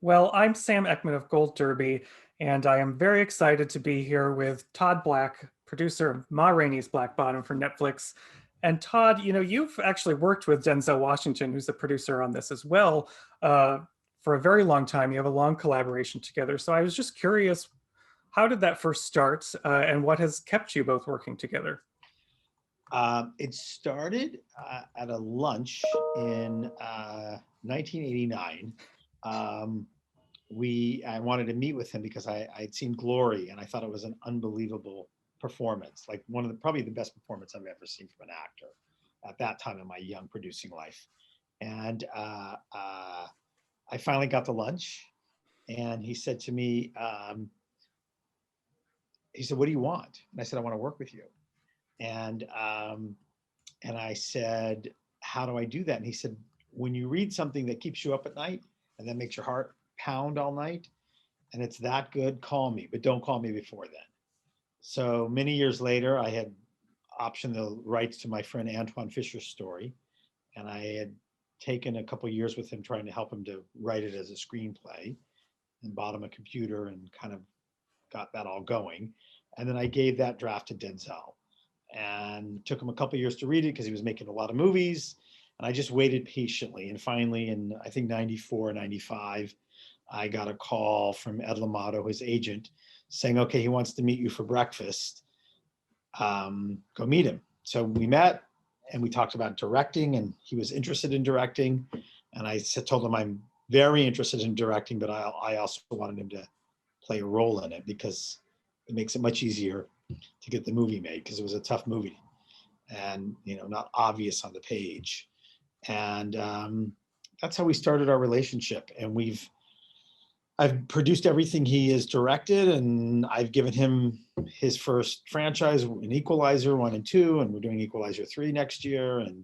Well, I'm Sam Eckmann of Gold Derby, and I am very excited to be here with Todd Black, producer of Ma Rainey's Black Bottom for Netflix. And Todd, you've actually worked with Denzel Washington, who's the producer on this as well, uh, for a very long time. You have a long collaboration together. So I was just curious, how did that first start, and what has kept you both working together? It started at a lunch in 1989. Um, I wanted to meet with him because I'd seen Glory and I thought it was an unbelievable performance, like one of the probably the best performance I've ever seen from an actor at that time in my young producing life. And I finally got to lunch, and he said to me, he said, "What do you want?" And I said, "I want to work with you." And and I said, "How do I do that?" And he said, "When you read something that keeps you up at night and that makes your heart pound all night, and it's that good, call me, but don't call me before then." So many years later, I had optioned the rights to my friend Antoine Fisher's story, and I had taken a couple of years with him trying to help him to write it as a screenplay, and bought him a computer and kind of got that all going. And then I gave that draft to Denzel, and took him a couple of years to read it because he was making a lot of movies. And I just waited patiently. And finally, in I think 94, 95, I got a call from Ed Lamato, his agent, saying, "Okay, he wants to meet you for breakfast. Go meet him." So we met and we talked about directing, and he was interested in directing. And I told him I'm very interested in directing, but I also wanted him to play a role in it because it makes it much easier to get the movie made, because it was a tough movie and not obvious on the page. And that's how we started our relationship. And I've produced everything he has directed, and I've given him his first franchise, an Equalizer 1 and 2, and we're doing Equalizer 3 next year, and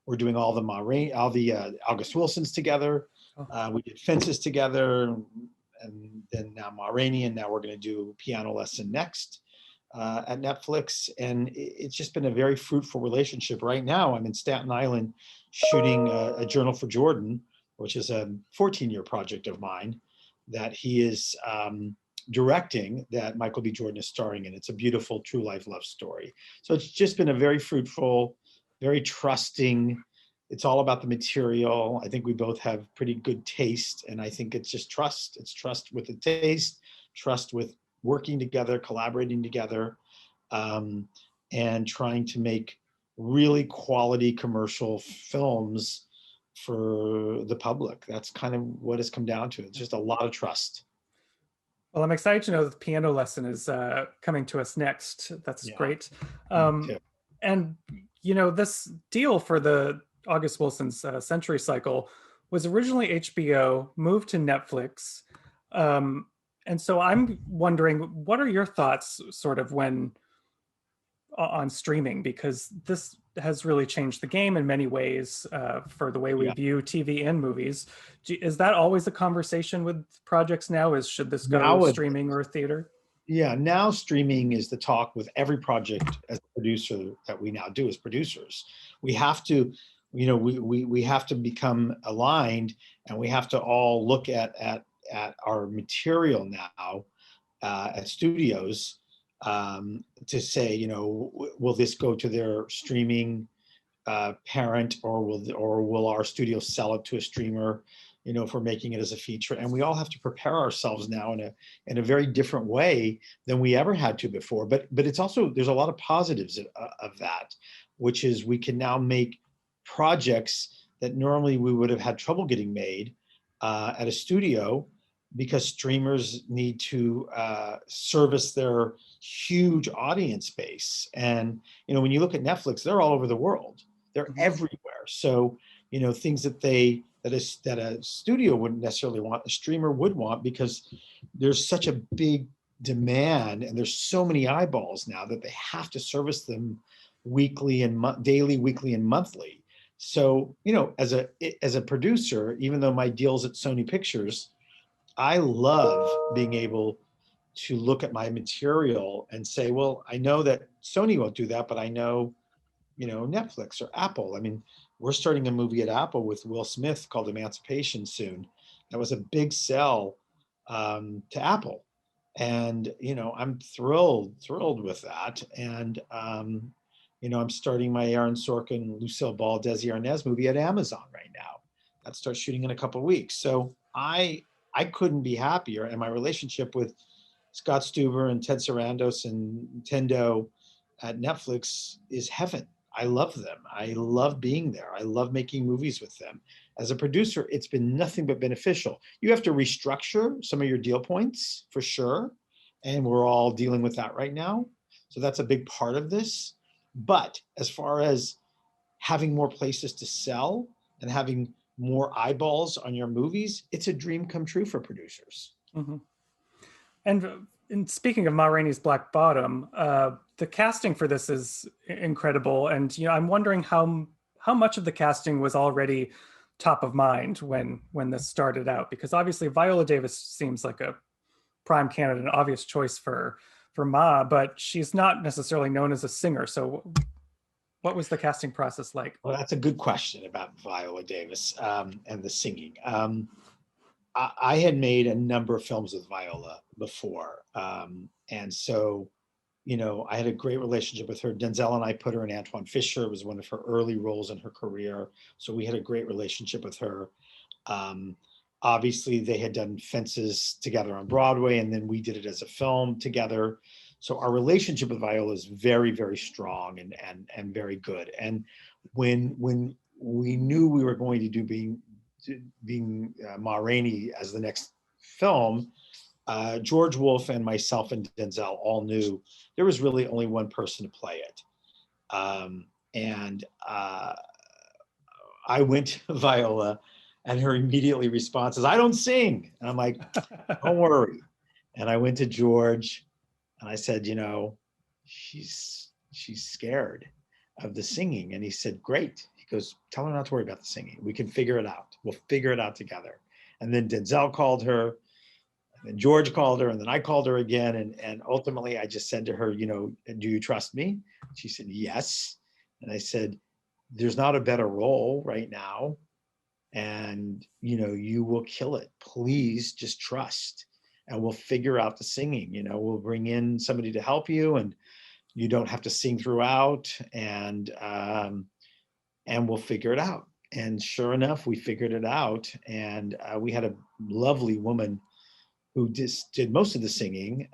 we're doing all the August Wilsons together. Oh. We did Fences together, and then now Ma Rainey, and now we're going to do Piano Lesson next at Netflix. And it's just been a very fruitful relationship. Right now, I'm in Staten Island shooting a Journal for Jordan, which is a 14-year project of mine that he is directing, that Michael B. Jordan is starring in. It's a beautiful true life love story. So it's just been a very fruitful, very trusting. It's all about the material. I think we both have pretty good taste, and I think it's just trust. It's trust with the taste, trust with working together, collaborating together, um, and trying to make really quality commercial films for the public. That's kind of what it's come down to. It's just a lot of trust. Well, I'm excited to know that the piano lesson is coming to us next. That's Yeah, great. me too. And, this deal for the August Wilson's Century Cycle was originally HBO, moved to Netflix. Um, and so I'm wondering, what are your thoughts sort of when on streaming? Because this has really changed the game in many ways for the way we Yeah. view TV and movies. Is that always a conversation with projects now? Is should this go Now, streaming or theater? yeah, now streaming is the talk with every project as a producer that we now do as producers. We have to, we have to become aligned, and we have to all look at our material now at studios, to say, will this go to their streaming parent, or will our studio sell it to a streamer, if we're making it as a feature? And we all have to prepare ourselves now in a very different way than we ever had to before. But it's also, there's a lot of positives of that, which is we can now make projects that normally we would have had trouble getting made at a studio, because streamers need to service their huge audience base. And when you look at Netflix, they're all over the world. They're Mhm. everywhere. So, things that a studio wouldn't necessarily want, a streamer would want, because there's such a big demand and there's so many eyeballs now that they have to service them weekly and daily, weekly and monthly. So, as a producer, even though my deal's at Sony Pictures, I love being able to look at my material and say, well, I know that Sony won't do that, but I know, Netflix or Apple. I mean, we're starting a movie at Apple with Will Smith called Emancipation soon. That was a big sell to Apple. And, I'm thrilled with that. And, I'm starting my Aaron Sorkin, Lucille Ball, Desi Arnaz movie at Amazon right now. That starts shooting in a couple of weeks. So I couldn't be happier. And my relationship with Scott Stuber and Ted Sarandos and Tendo at Netflix is heaven. I love them. I love being there. I love making movies with them. As a producer, it's been nothing but beneficial. You have to restructure some of your deal points for sure. And we're all dealing with that right now. So that's a big part of this. But as far as having more places to sell and having more eyeballs on your movies, it's a dream come true for producers. Mm-hmm. And speaking of Ma Rainey's Black Bottom, the casting for this is incredible. And I'm wondering how much of the casting was already top of mind when this started out, because obviously Viola Davis seems like a prime candidate, an obvious choice for Ma, but she's not necessarily known as a singer. So what was the casting process like? Well, that's a good question about Viola Davis and the singing. I had made a number of films with Viola before. And so, I had a great relationship with her. Denzel and I put her in Antoine Fisher. It was one of her early roles in her career. So we had a great relationship with her. Obviously, they had done Fences together on Broadway, and then we did it as a film together. So our relationship with Viola is very, very strong and very good. And when we knew we were going to do being Ma Rainey as the next film, George Wolfe and myself and Denzel all knew there was really only one person to play it. And I went to Viola, and her immediately response is, "I don't sing." And I'm like, "Don't worry." And I went to George and I said, she's scared of the singing. And he said, "Great." He goes, "Tell her not to worry about the singing. We can figure it out. We'll figure it out together." And then Denzel called her, and then George called her, and then I called her again. And ultimately I just said to her, "Do you trust me?" She said, "Yes." And I said, "There's not a better role right now. And, you will kill it. Please just trust. And we'll figure out the singing. We'll bring in somebody to help you, and you don't have to sing throughout, and we'll figure it out." And sure enough, we figured it out. And we had a lovely woman who just did most of the singing,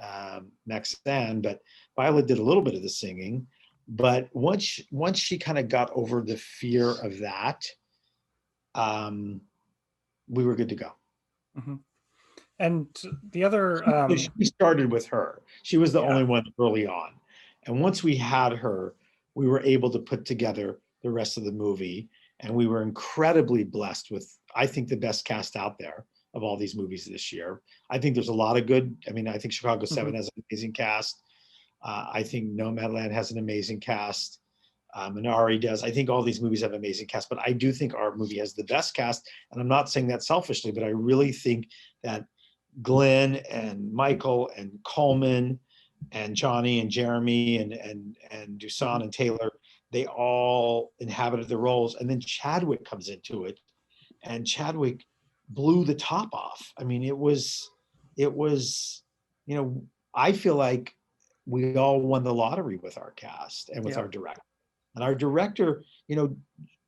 Maxanne, but Viola did a little bit of the singing. But once she kind of got over the fear of that, we were good to go. Mm-hmm. And the other, we started with her. She was the yeah. only one early on. And once we had her, we were able to put together the rest of the movie. And we were incredibly blessed with, I think, the best cast out there of all these movies this year. I think there's a lot of good. I mean, I think Chicago 7 has an amazing cast. I think Nomadland has an amazing cast. Minari does. I think all these movies have amazing cast, but I do think our movie has the best cast. And I'm not saying that selfishly, but I really think that Glenn and Michael and Coleman and Johnny and Jeremy and Dusan and Taylor, they all inhabited the roles. And then Chadwick comes into it, and Chadwick blew the top off. I mean, it was, I feel like we all won the lottery with our cast and with our director. And our director,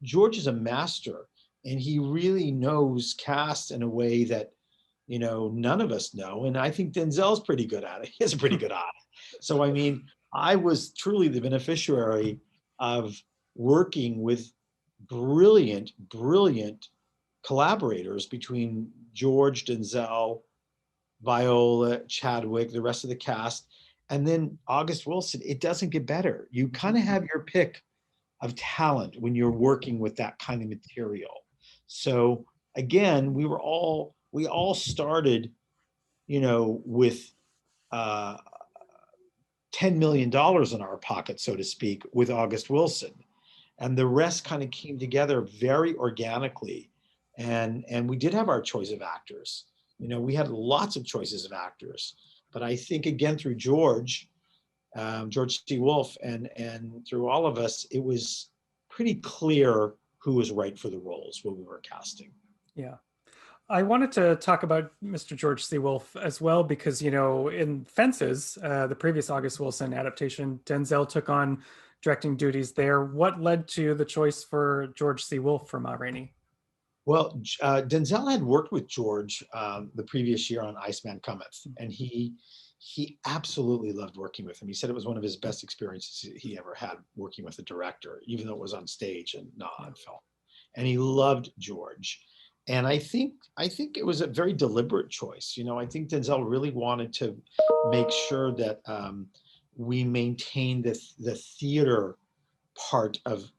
George is a master, and he really knows cast in a way that, none of us know. And I think Denzel's pretty good at it. He has a pretty good eye. So, I mean, I was truly the beneficiary of working with brilliant, brilliant collaborators between George, Denzel, Viola, Chadwick, the rest of the cast, and then August Wilson. It doesn't get better. You kind of have your pick of talent when you're working with that kind of material. So again, we all started, with $10 million in our pocket, so to speak, with August Wilson. And the rest kind of came together very organically. And we did have our choice of actors. We had lots of choices of actors. But I think, again, through George C Wolfe, and through all of us, it was pretty clear who was right for the roles when we were casting. Yeah. I wanted to talk about Mr. George C. Wolfe as well because, in Fences, the previous August Wilson adaptation, Denzel took on directing duties there. What led to the choice for George C. Wolfe for Ma Rainey? Well, Denzel had worked with George the previous year on Iceman Cometh, and he absolutely loved working with him. He said it was one of his best experiences he ever had working with a director, even though it was on stage and not on film. And he loved George. And I think it was a very deliberate choice. I think Denzel really wanted to make sure that we maintained the theater part of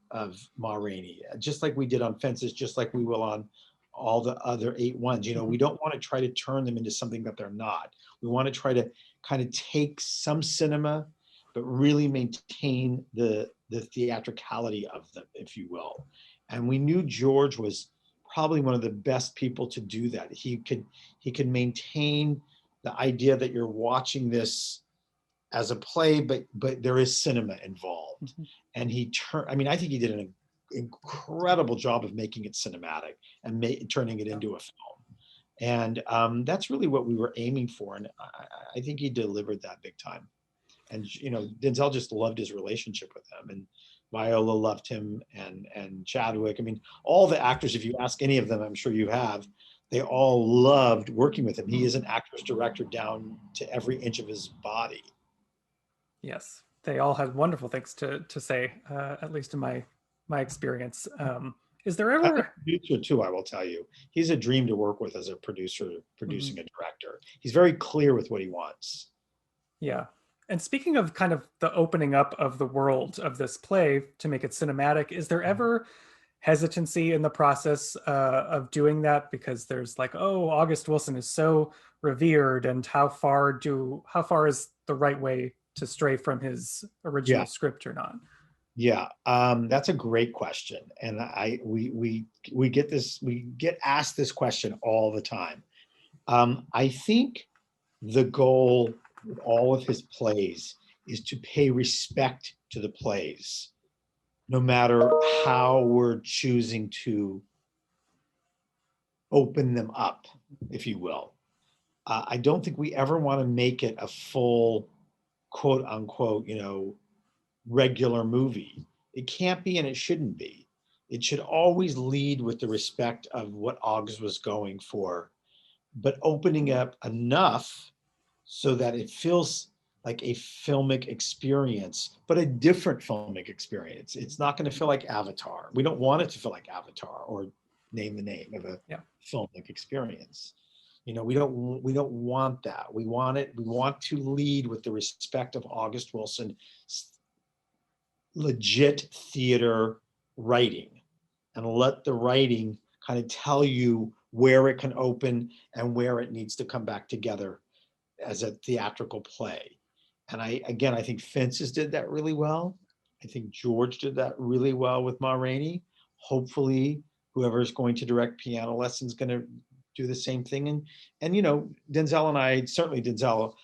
Ma Rainey, just like we did on Fences, just like we will on all the other 8 ones. We don't want to try to turn them into something that they're not. We want to try to kind of take some cinema, but really maintain the theatricality of them, if you will. And we knew George was probably one of the best people to do that. He could maintain the idea that you're watching this as a play, but there is cinema involved. Mm-hmm. And I think he did an incredible job of making it cinematic and turning it into a film. And that's really what we were aiming for. And I think he delivered that big time. And Denzel just loved his relationship with him, and Viola loved him, and Chadwick. I mean, all the actors, if you ask any of them, I'm sure you have, they all loved working with him. He is an actor's director down to every inch of his body. Yes, they all had wonderful things to say, at least in my experience. Is there As a ever? producer too, I will tell you, he's a dream to work with as a producer, producing Mhm. a director. He's very clear with what he wants. Yeah. And speaking of kind of the opening up of the world of this play to make it cinematic, is there ever hesitancy in the process of doing that? Because there's like, oh, August Wilson is so revered, and how far is the right way to stray from his original Yeah. script or not? Yeah, that's a great question, and we get asked this question all the time. I think the goal with all of his plays is to pay respect to the plays, no matter how we're choosing to open them up, if you will. I don't think we ever want to make it a full, quote unquote, regular movie. It can't be and it shouldn't be. It should always lead with the respect of what August was going for, but opening up enough so that it feels like a filmic experience, but a different filmic experience. It's not going to feel like Avatar. We don't want it to feel like Avatar or name the name of a Yeah. filmic experience. We don't want that. We want to lead with the respect of August Wilson, legit theater writing, and let the writing kind of tell you where it can open and where it needs to come back together as a theatrical play. And I think Fences did that really well. I think George did that really well with Ma Rainey. Hopefully, whoever is going to direct Piano Lesson is going to do the same thing. And Denzel and I, certainly Denzel,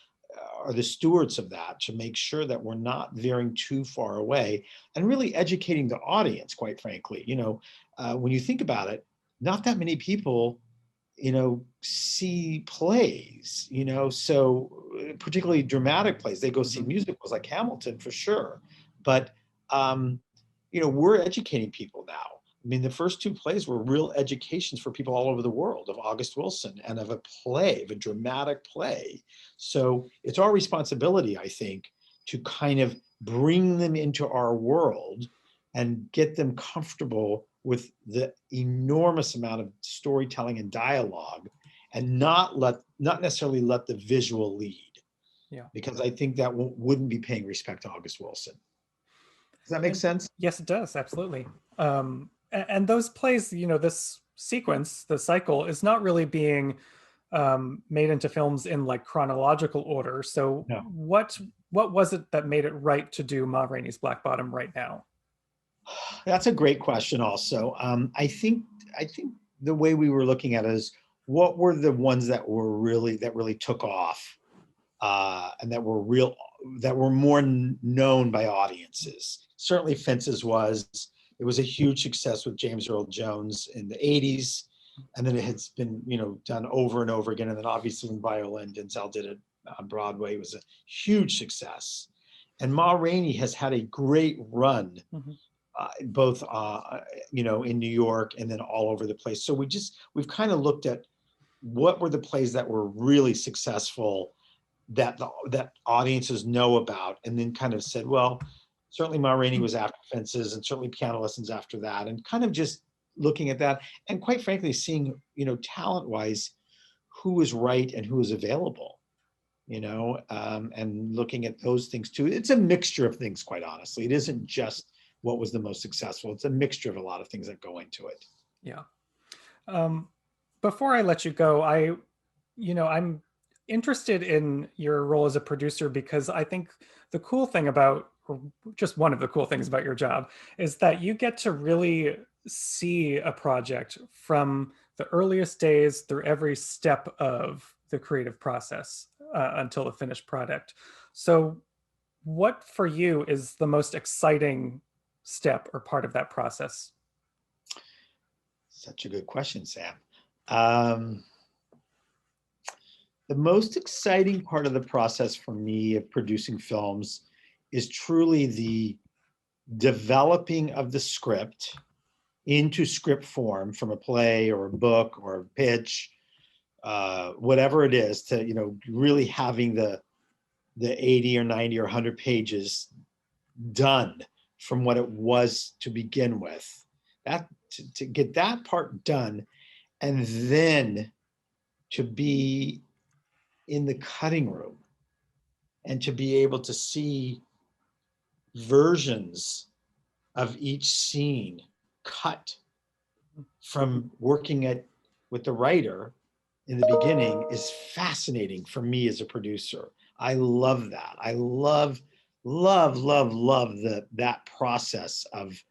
are the stewards of that to make sure that we're not veering too far away and really educating the audience, quite frankly. When you think about it, not that many people see plays, so particularly dramatic plays. They go see musicals like Hamilton for sure. But, we're educating people now. I mean, the first 2 plays were real educations for people all over the world of August Wilson and of a play, of a dramatic play. So it's our responsibility, I think, to kind of bring them into our world and get them comfortable with the enormous amount of storytelling and dialogue, and not necessarily let the visual lead. Yeah. Because I think that wouldn't be paying respect to August Wilson. Does that make sense? Yes, it does. Absolutely. And those plays, this sequence, the cycle, is not really being made into films in like chronological order. So No. what was it that made it right to do Ma Rainey's Black Bottom right now? That's a great question also. I think the way we were looking at it is, what were the ones that really took off, and that were more known by audiences. Certainly Fences was. It was a huge success with James Earl Jones in the 80s. And then it has been, done over and over again. And then obviously when Viola and Denzel did it on Broadway, it was a huge success. And Ma Rainey has had a great run, both, in New York and then all over the place. So we've kind of looked at what were the plays that were really successful that that audiences know about, and then kind of said, well, certainly Ma Rainey was after Fences, and certainly Piano Lessons after that, and kind of just looking at that, and quite frankly, seeing, talent-wise, who is right and who is available, and looking at those things too. It's a mixture of things, quite honestly. It isn't just what was the most successful. It's a mixture of a lot of things that go into it. Yeah. Before I let you go, I'm interested in your role as a producer, because I think the cool thing about, or just one of the cool things about your job, is that you get to really see a project from the earliest days through every step of the creative process until the finished product. So what for you is the most exciting step or part of that process? Such a good question, Sam. The most exciting part of the process for me of producing films is truly the developing of the script into script form from a play or a book or a pitch, whatever it is, to really having the 80 or 90 or 100 pages done from what it was to begin with. That to get that part done, and then to be in the cutting room and to be able to see versions of each scene cut from working with the writer in the beginning is fascinating for me as a producer. I love that. I love that process of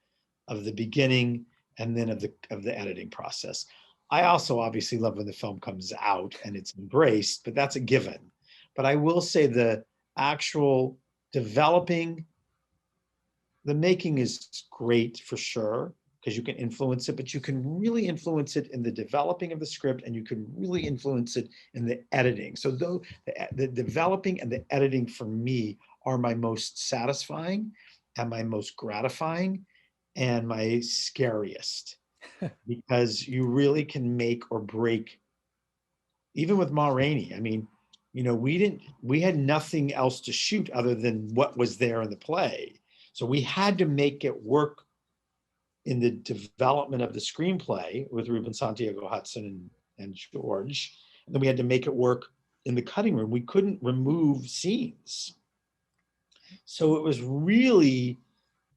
the beginning and then of the editing process. I also obviously love when the film comes out and it's embraced, but that's a given. But I will say the actual developing, the making is great for sure, because you can influence it, but you can really influence it in the developing of the script, and you can really influence it in the editing. So though the developing and the editing for me are my most satisfying and my most gratifying and my scariest, because you really can make or break. Even with Ma Rainey, I mean, we had nothing else to shoot other than what was there in the play. So we had to make it work in the development of the screenplay with Ruben Santiago Hudson and George. And then we had to make it work in the cutting room. We couldn't remove scenes. So it was really,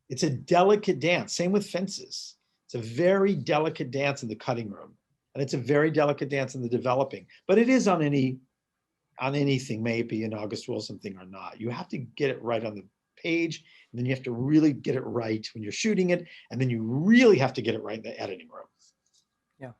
it's a delicate dance. Same with Fences. It's a very delicate dance in the cutting room. And it's a very delicate dance in the developing. But it is on anything, maybe an August Wilson thing or not. You have to get it right on the page, and then you have to really get it right when you're shooting it, and then you really have to get it right in the editing room. Yeah.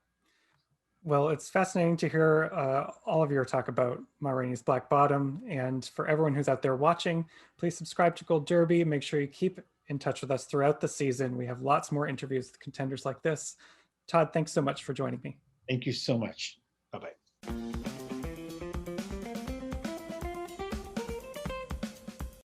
Well, it's fascinating to hear all of your talk about Ma Rainey's Black Bottom. And for everyone who's out there watching, please subscribe to Gold Derby. Make sure you keep in touch with us throughout the season. We have lots more interviews with contenders like this. Todd, thanks so much for joining me. Thank you so much. Bye-bye.